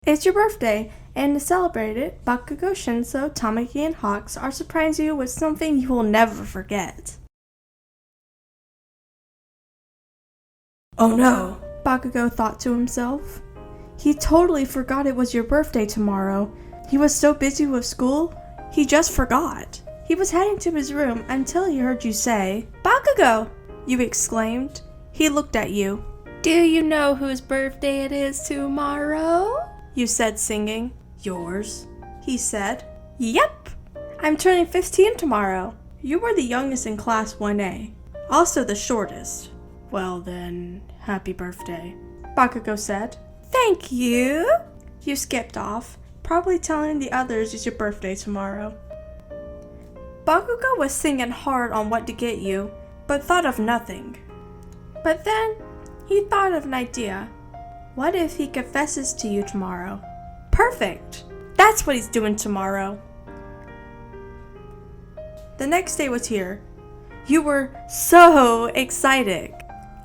It's your birthday, and to celebrate it, Bakugou, Shinsou, Tamaki, and Hawks are surprising you with something you will never forget. Oh no, Bakugou thought to himself. He totally forgot it was your birthday tomorrow. He was so busy with school, he just forgot. He was heading to his room until he heard you say, "Bakugou!" you exclaimed. He looked at you. "Do you know whose birthday it is tomorrow?" you said, singing. "Yours," he said. "Yep, I'm turning 15 tomorrow." You were the youngest in class 1A, also the shortest. "Well then, happy birthday," Bakugou said. "Thank you." You skipped off, probably telling the others it's your birthday tomorrow. Bakugou was thinking hard on what to get you, but thought of nothing. But then, he thought of an idea. What if he confesses to you tomorrow? Perfect! That's what he's doing tomorrow. The next day was here. You were so excited.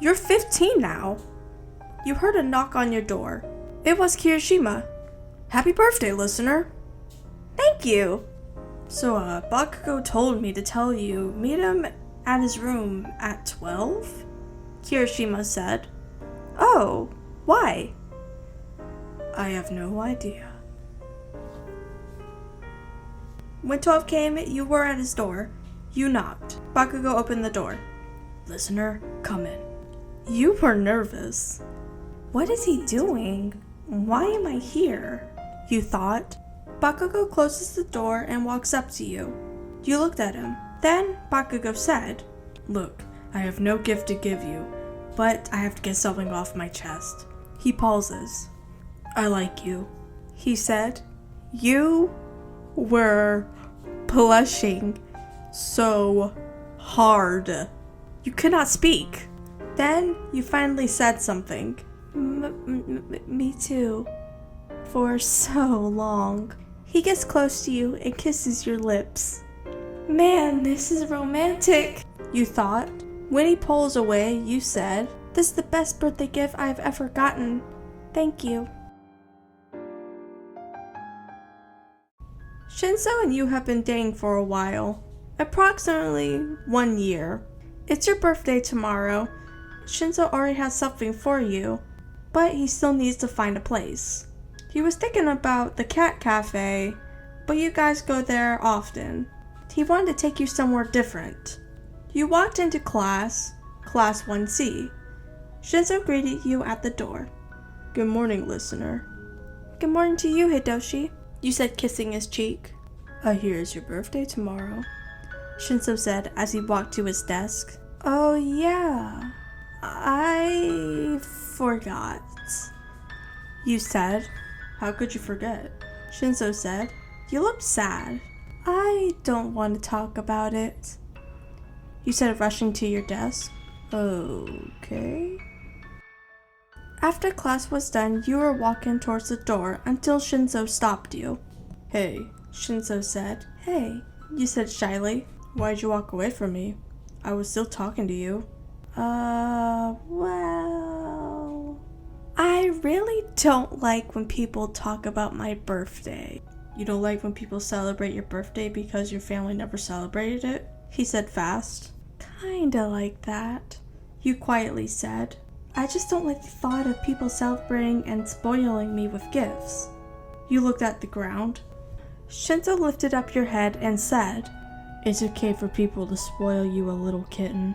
You're 15 now. You heard a knock on your door. It was Kirishima. "Happy birthday, listener." "Thank you." So, Bakugou told me to tell you, meet him at his room at 12? Kirishima said. "Oh, why?" "I have no idea." When 12 came, you were at his door. You knocked. Bakugou opened the door. "Listener, come in." You were nervous. What is he doing? Why am I here? You thought. Bakugou closes the door and walks up to you. You looked at him. Then Bakugou said, "Look, I have no gift to give you, but I have to get something off my chest." He pauses. "I like you," he said. You were blushing so hard. You could not speak. Then you finally said something. Me too. For so long. He gets close to you and kisses your lips. Man, this is romantic, you thought. When he pulls away, you said, "This is the best birthday gift I've ever gotten. Thank you." Shinsou and you have been dating for a while. Approximately 1 year. It's your birthday tomorrow. Shinsou already has something for you, but he still needs to find a place. He was thinking about the cat cafe, but you guys go there often. He wanted to take you somewhere different. You walked into class 1C. Shinsou greeted you at the door. "Good morning, listener." "Good morning to you, Hitoshi," you said, kissing his cheek. "I hear it's your birthday tomorrow," Shinsou said as he walked to his desk. "Oh yeah, I forgot," you said. "How could you forget?" Shinsou said. "You look sad." "I don't want to talk about it," you said, rushing to your desk. "Okay." After class was done, you were walking towards the door until Shinsou stopped you. "Hey," Shinsou said. "Hey," you said shyly. "Why'd you walk away from me? I was still talking to you." Well, I really don't like when people talk about my birthday." "You don't like when people celebrate your birthday because your family never celebrated it?" he said fast. "Kinda like that," you quietly said. "I just don't like the thought of people celebrating and spoiling me with gifts." You looked at the ground. Shinsou lifted up your head and said, "It's okay for people to spoil you, a little kitten."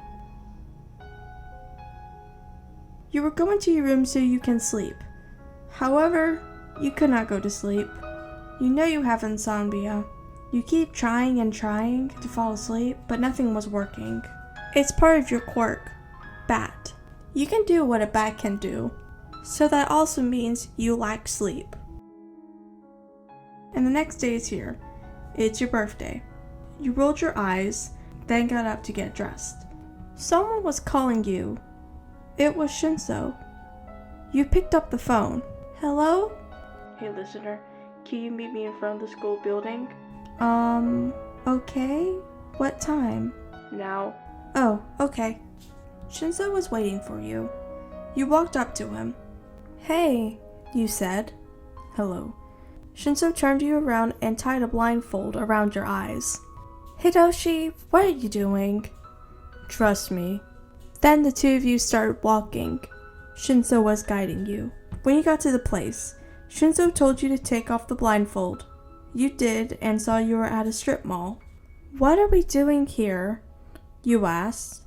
You were going to your room so you can sleep. However, you could not go to sleep. You know you have insomnia. You keep trying and trying to fall asleep, but nothing was working. It's part of your quirk, bat. You can do what a bat can do, so that also means you lack sleep. And the next day is here. It's your birthday. You rolled your eyes, then got up to get dressed. Someone was calling you. It was Shinsou. You picked up the phone. "Hello?" "Hey listener, can you meet me in front of the school building?" Okay. What time?" "Now." "Oh, okay." Shinsou was waiting for you. You walked up to him. "Hey," you said. Hello. Shinsou turned you around and tied a blindfold around your eyes. Hitoshi, what are you doing? Trust me. Then the two of you started walking. Shinsou was guiding you. When you got to the place, Shinsou told you to take off the blindfold. You did and saw you were at a strip mall. What are we doing here? You asked.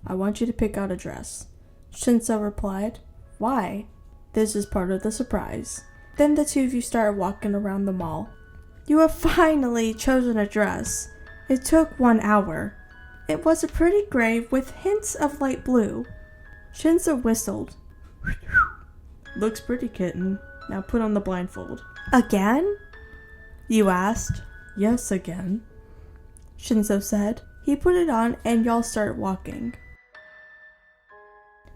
I want you to pick out a dress. Shinsou replied. Why? This is part of the surprise. Then the two of you started walking around the mall. You have finally chosen a dress. It took 1 hour. It was a pretty gray with hints of light blue. Shinsou whistled. Looks pretty, kitten. Now put on the blindfold. Again? You asked. Yes, again. Shinsou said. He put it on and y'all started walking.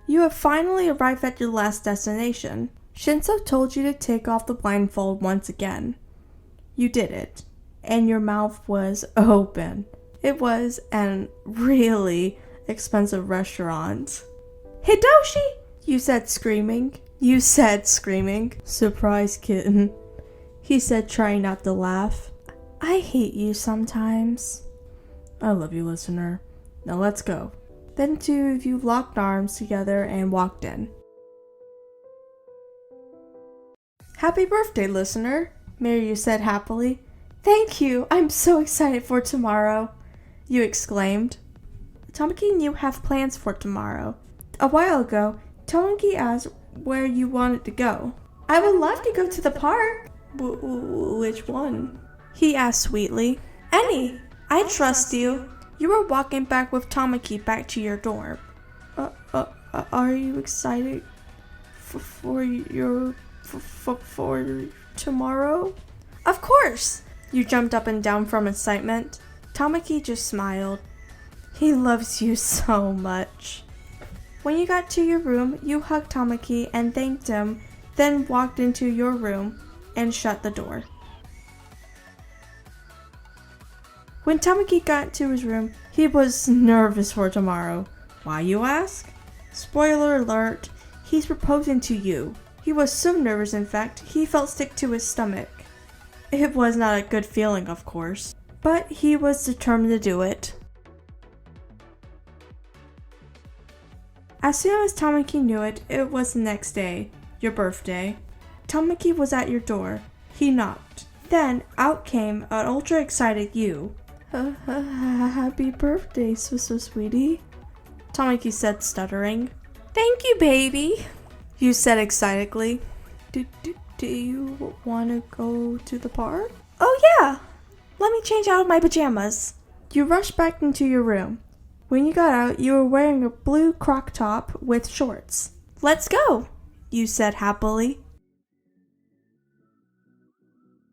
You have finally arrived at your last destination. Shinsou told you to take off the blindfold once again. You did it, and your mouth was open. It was an really expensive restaurant. Hitoshi! You said screaming. Surprise, kitten. He said, trying not to laugh. I hate you sometimes. I love you, listener. Now let's go. Then two of you locked arms together and walked in. Happy birthday, listener, Miryuse said happily. Thank you, I'm so excited for tomorrow, you exclaimed. Tamaki and you have plans for tomorrow. A while ago, Tamaki asked where you wanted to go. I would love to go to the park. Which one? He asked sweetly. Annie, I trust you. You were walking back with Tamaki back to your dorm. Are you excited for tomorrow? Of course! You jumped up and down from excitement. Tamaki just smiled. He loves you so much. When you got to your room, you hugged Tamaki and thanked him, then walked into your room and shut the door. When Tamaki got to his room, he was nervous for tomorrow. Why, you ask? Spoiler alert, he's proposing to you. He was so nervous, in fact, he felt sick to his stomach. It was not a good feeling, of course, but he was determined to do it. As soon as Tamaki knew it, it was the next day, your birthday. Tamaki was at your door. He knocked. Then out came an ultra-excited you. Happy birthday, sweetie, Tamaki said, stuttering. Thank you, baby, you said excitedly. Do you want to go to the park? Oh yeah, let me change out of my pajamas. You rushed back into your room. When you got out, you were wearing a blue crop top with shorts. Let's go, you said happily.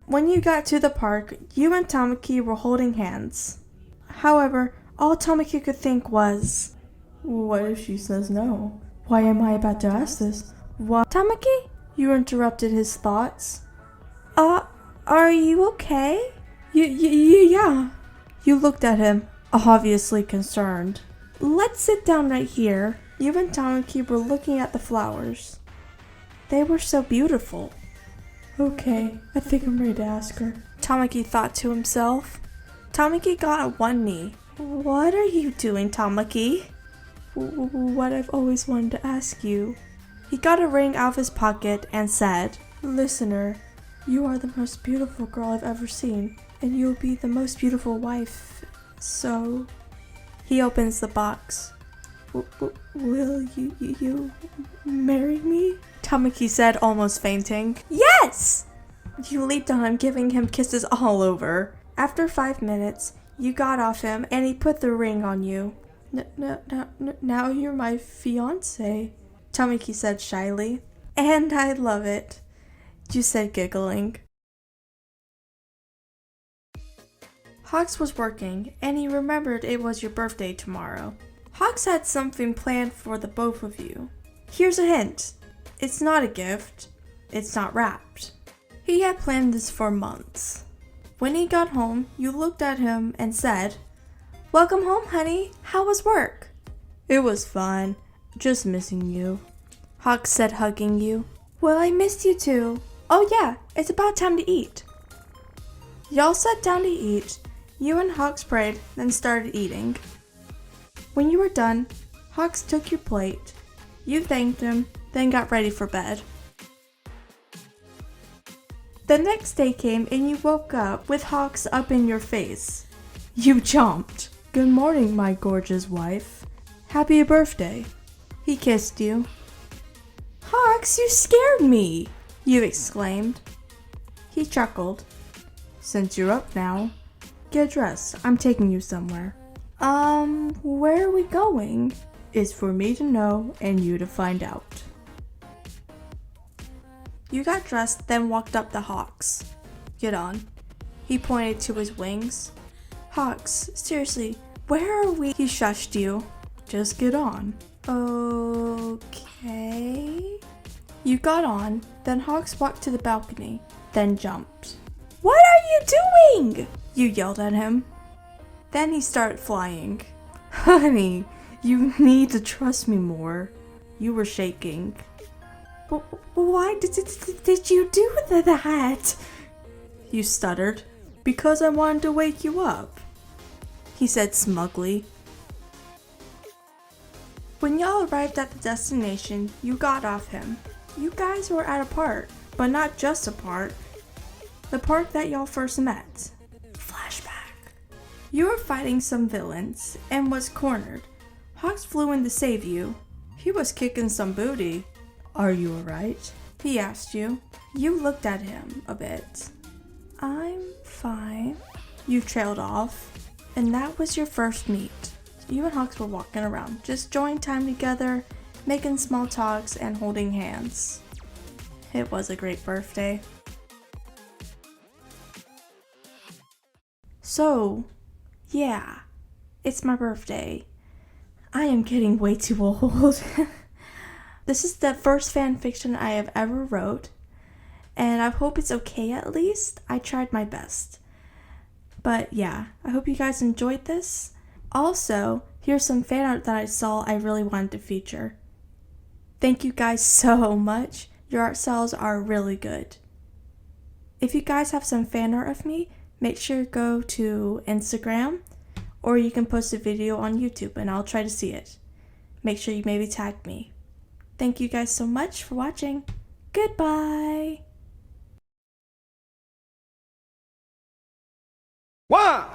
When you got to the park, you and Tamaki were holding hands. However, all Tamaki could think was, what if she says no? Why am I about to ask this? What? Tamaki? You interrupted his thoughts. Are you okay? Yeah. You looked at him, obviously concerned. Let's sit down right here. You and Tamaki were looking at the flowers. They were so beautiful. Okay, I think I'm ready to ask her, Tamaki thought to himself. Tamaki got on one knee. What are you doing, Tamaki? What I've always wanted to ask you. He got a ring out of his pocket and said, Listener, you are the most beautiful girl I've ever seen, and you'll be the most beautiful wife, so... He opens the box. Will you marry me? Tamaki said, almost fainting. Yes! You leaped on him, giving him kisses all over. After 5 minutes, you got off him and he put the ring on you. Now you're my fiancé, Tamaki said shyly. And I love it, you said, giggling. Hawks was working, and he remembered it was your birthday tomorrow. Hawks had something planned for the both of you. Here's a hint. It's not a gift. It's not wrapped. He had planned this for months. When he got home, you looked at him and said, Welcome home, honey. How was work? It was fun. Just missing you, Hawks said, hugging you. Well, I missed you too. Oh yeah, it's about time to eat. Y'all sat down to eat. You and Hawks prayed, then started eating. When you were done, Hawks took your plate. You thanked him, then got ready for bed. The next day came and you woke up with Hawks up in your face. You jumped. Good morning, my gorgeous wife. Happy birthday. He kissed you. Hawks, you scared me, you exclaimed. He chuckled. Since you're up now, get dressed. I'm taking you somewhere. Where are we going? It's for me to know and you to find out. You got dressed, then walked up to Hawks. Get on. He pointed to his wings. Hawks, seriously, where are we? He shushed you. Just get on. Okay. You got on, then Hawks walked to the balcony, then jumped. What are you doing? You yelled at him. Then he started flying. Honey, you need to trust me more. You were shaking. But why did you do that? You stuttered. Because I wanted to wake you up, he said smugly. When y'all arrived at the destination, you got off him. You guys were at a park, but not just a park. The park that y'all first met. Flashback. You were fighting some villains and was cornered. Hawks flew in to save you. He was kicking some booty. Are you alright? He asked you. You looked at him a bit. I'm fine. You trailed off, and that was your first meet. You and Hawks were walking around, just enjoying time together, making small talks, and holding hands. It was a great birthday. So, yeah, it's my birthday. I am getting way too old. This is the first fan fiction I have ever wrote, and I hope it's okay at least. I tried my best. But yeah, I hope you guys enjoyed this. Also, here's some fan art that I saw I really wanted to feature. Thank you guys so much. Your art styles are really good. If you guys have some fan art of me, make sure to go to Instagram, or you can post a video on YouTube and I'll try to see it. Make sure you maybe tag me. Thank you guys so much for watching. Goodbye! 1,